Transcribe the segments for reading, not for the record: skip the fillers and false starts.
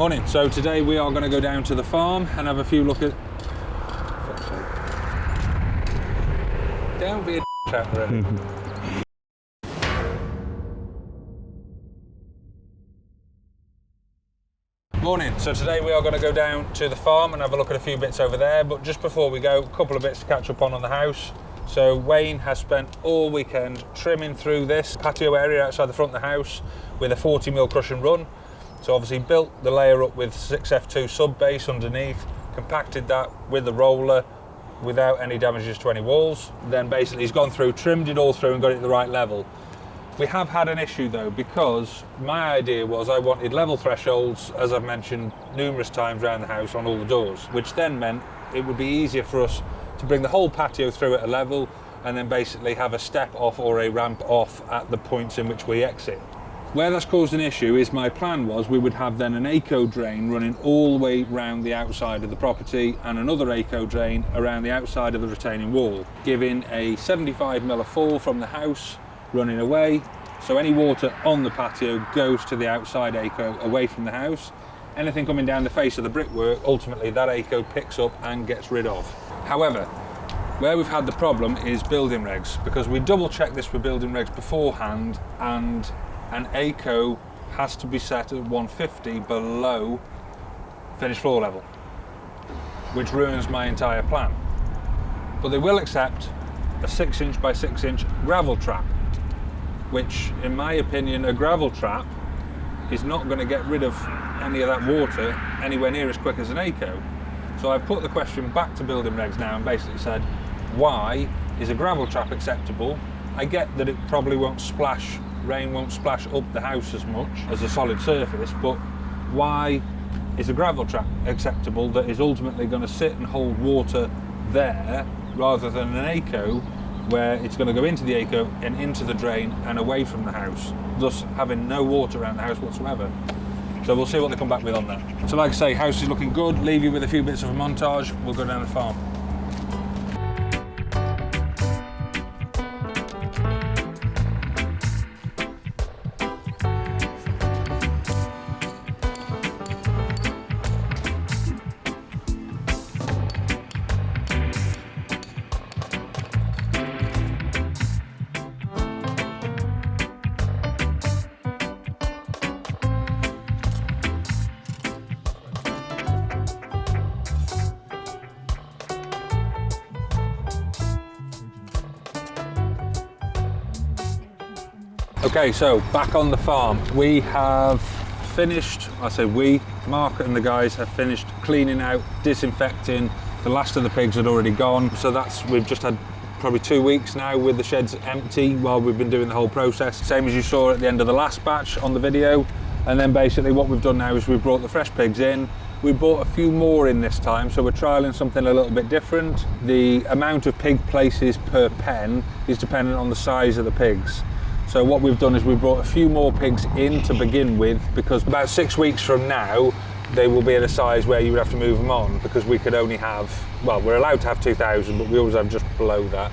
Morning. So today we are going to go down to the farm and have a few look at... Fuck's sake. Don't be a chat really. Morning. So today we are going to go down to the farm and have a look at a few bits over there, but just before we go, a couple of bits to catch up on the house. So Wayne has spent all weekend trimming through this patio area outside the front of the house with a 40mm crush and run. So obviously built the layer up with 6F2 sub base underneath, compacted that with the roller without any damages to any walls. Then basically he's gone through, trimmed it all through and got it at the right level. We have had an issue though, because my idea was I wanted level thresholds, as I've mentioned numerous times around the house, on all the doors, which then meant it would be easier for us to bring the whole patio through at a level and then basically have a step off or a ramp off at the points in which we exit. Where that's caused an issue is my plan was we would have then an eco drain running all the way round the outside of the property and another eco drain around the outside of the retaining wall, giving a 75mm fall from the house running away, so any water on the patio goes to the outside eco away from the house. Anything coming down the face of the brickwork, ultimately that eco picks up and gets rid of. However, where we've had the problem is building regs, because we double checked this with building regs beforehand, and an eco has to be set at 150 below finished floor level, which ruins my entire plan. But they will accept a 6" by 6" gravel trap, which in my opinion a gravel trap is not going to get rid of any of that water anywhere near as quick as an eco. So I've put the question back to building regs now and basically said, why is a gravel trap acceptable? I get that it probably won't splash, rain won't splash up the house as much as a solid surface, but why is a gravel trap acceptable that is ultimately going to sit and hold water there rather than an eco where it's going to go into the eco and into the drain and away from the house, thus having no water around the house whatsoever. So we'll see what they come back with on that. So like I say, house is looking good. Leave you with a few bits of a montage. We'll go down the farm. Okay, so back on the farm. We have finished, I say we, Mark and the guys have finished cleaning out, disinfecting. The last of the pigs had already gone. So we've just had probably 2 weeks now with the sheds empty while we've been doing the whole process. Same as you saw at the end of the last batch on the video. And then basically what we've done now is we've brought the fresh pigs in. We brought a few more in this time, so we're trialing something a little bit different. The amount of pig places per pen is dependent on the size of the pigs. So what we've done is we've brought a few more pigs in to begin with, because about 6 weeks from now, they will be at a size where you would have to move them on, because we could only have, well, we're allowed to have 2,000, but we always have just below that.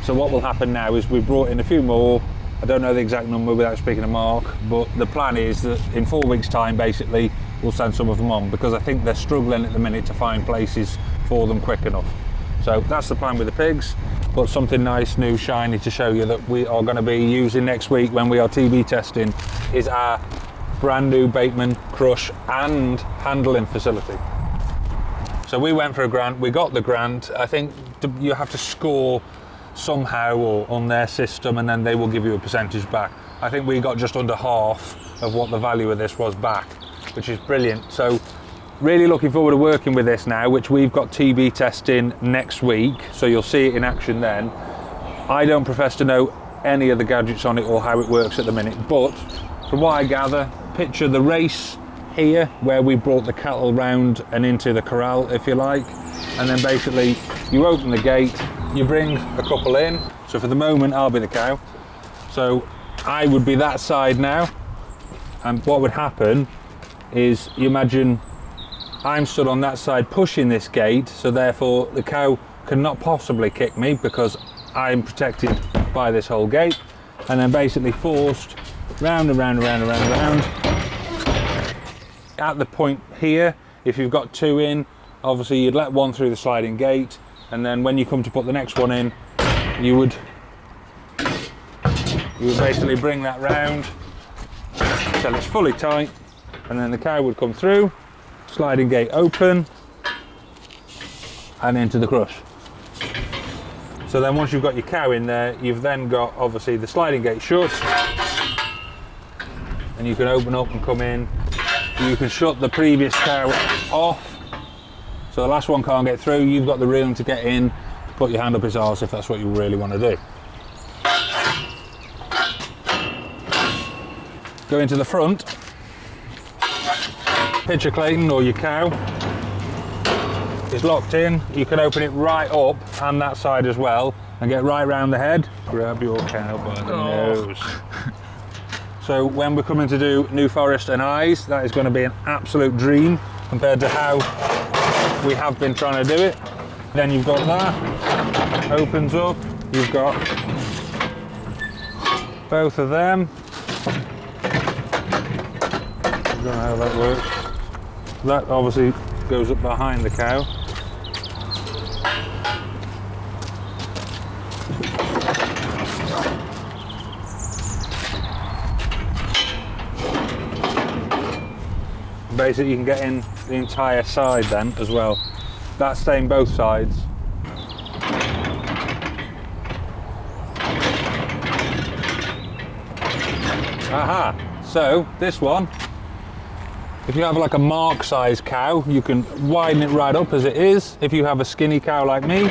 So what will happen now is we've brought in a few more. I don't know the exact number without speaking to Mark, but the plan is that in 4 weeks' time, basically, we'll send some of them on, because I think they're struggling at the minute to find places for them quick enough. So that's the plan with the pigs. But something nice, new, shiny to show you that we are going to be using next week when we are TB testing is our brand new Bateman crush and handling facility. So we went for a grant, we got the grant. I think you have to score somehow or on their system, and then they will give you a percentage back. I think we got just under half of what the value of this was back, which is brilliant. So really looking forward to working with this now, which we've got TB testing next week, so you'll see it in action then. I don't profess to know any of the gadgets on it or how it works at the minute, but from what I gather, picture the race here where we brought the cattle round and into the corral, if you like, and then basically you open the gate, you bring a couple in. So for the moment I'll be the cow, so I would be that side now, and what would happen is, you imagine I'm stood on that side pushing this gate, so therefore the cow cannot possibly kick me because I'm protected by this whole gate, and then basically forced round and round and round and round and round At the point here, if you've got 2 in, obviously you'd let 1 through the sliding gate, and then when you come to put the next one in, you would basically bring that round till it's fully tight, and then the cow would come through, sliding gate open, and into the crush. So then once you've got your cow in there, you've then got obviously the sliding gate shut, and you can open up and come in. You can shut the previous cow off, so the last one can't get through. You've got the room to get in, put your hand up his arse if that's what you really want to do. Go into the front, picture Clayton or your cow is locked in. You can open it right up and that side as well and get right round the head. Grab your cow by the nose. So when we're coming to do New Forest and eyes, that is going to be an absolute dream compared to how we have been trying to do it. Then you've got that, opens up, you've got both of them. I don't know how that works. That obviously goes up behind the cow. Basically you can get in the entire side then as well. That's staying both sides. Aha! So this one, if you have like a mark size cow, you can widen it right up as it is. If you have a skinny cow like me,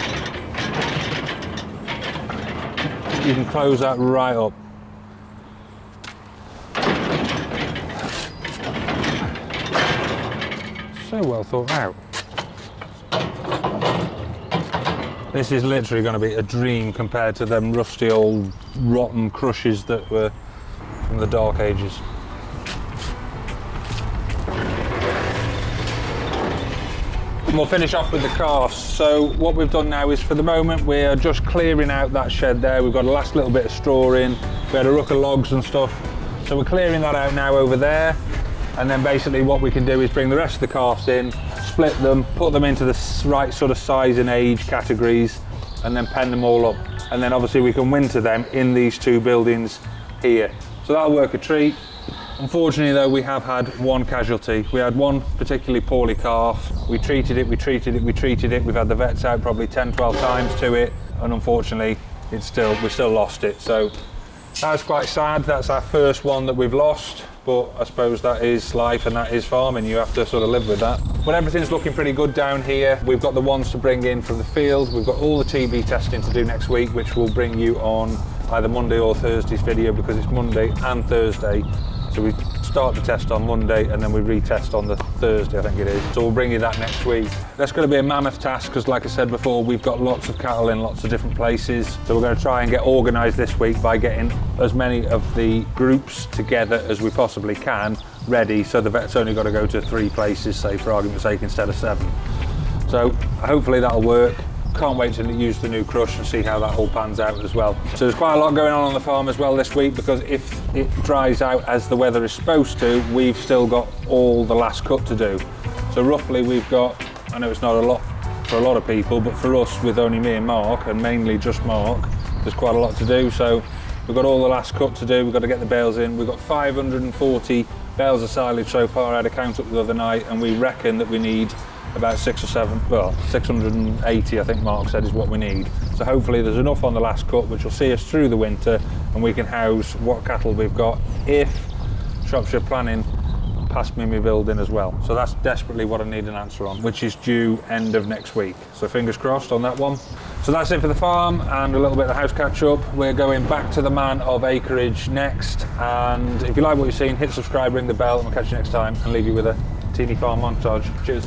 you can close that right up. So well thought out. This is literally going to be a dream compared to them rusty old rotten crushes that were from the dark ages. And we'll finish off with the calves. So what we've done now is, for the moment, we are just clearing out that shed there. We've got a last little bit of straw in. We had a ruck of logs and stuff. So we're clearing that out now over there. And then basically what we can do is bring the rest of the calves in, split them, put them into the right sort of size and age categories, and then pen them all up. And then obviously we can winter them in these 2 buildings here. So that'll work a treat. Unfortunately though, we have had 1 casualty. We had 1 particularly poorly calf. We treated it. We've had the vets out probably 10, 12 times to it. And unfortunately, we still lost it. So that's quite sad. That's our first one that we've lost. But I suppose that is life and that is farming. You have to sort of live with that. But everything's looking pretty good down here. We've got the ones to bring in from the field. We've got all the TB testing to do next week, which will bring you on either Monday or Thursday's video, because it's Monday and Thursday. So we start the test on Monday and then we retest on the Thursday, I think it is. So we'll bring you that next week. That's going to be a mammoth task because, like I said before, we've got lots of cattle in lots of different places. So we're going to try and get organised this week by getting as many of the groups together as we possibly can ready, so the vet's only got to go to 3 places, say, for argument's sake, instead of 7. So hopefully that'll work. Can't wait to use the new crush and see how that all pans out as well. So there's quite a lot going on the farm as well this week, because if it dries out as the weather is supposed to, we've still got all the last cut to do. So roughly we've got, I know it's not a lot for a lot of people, but for us, with only me and Mark, and mainly just Mark, there's quite a lot to do. So we've got all the last cut to do. We've got to get the bales in. We've got 540 bales of silage so far. I had a count up the other night, and we reckon that we need about 6 or 7, well, 680 I think Mark said is what we need. So hopefully there's enough on the last cut which will see us through the winter, and we can house what cattle we've got if Shropshire Planning pass me my building as well. So that's desperately what I need an answer on, which is due end of next week. So fingers crossed on that one. So that's it for the farm and a little bit of the house catch up. We're going back to the man of acreage next, and if you like what you've seen, hit subscribe, ring the bell, and we'll catch you next time and leave you with a teeny farm montage. Cheers.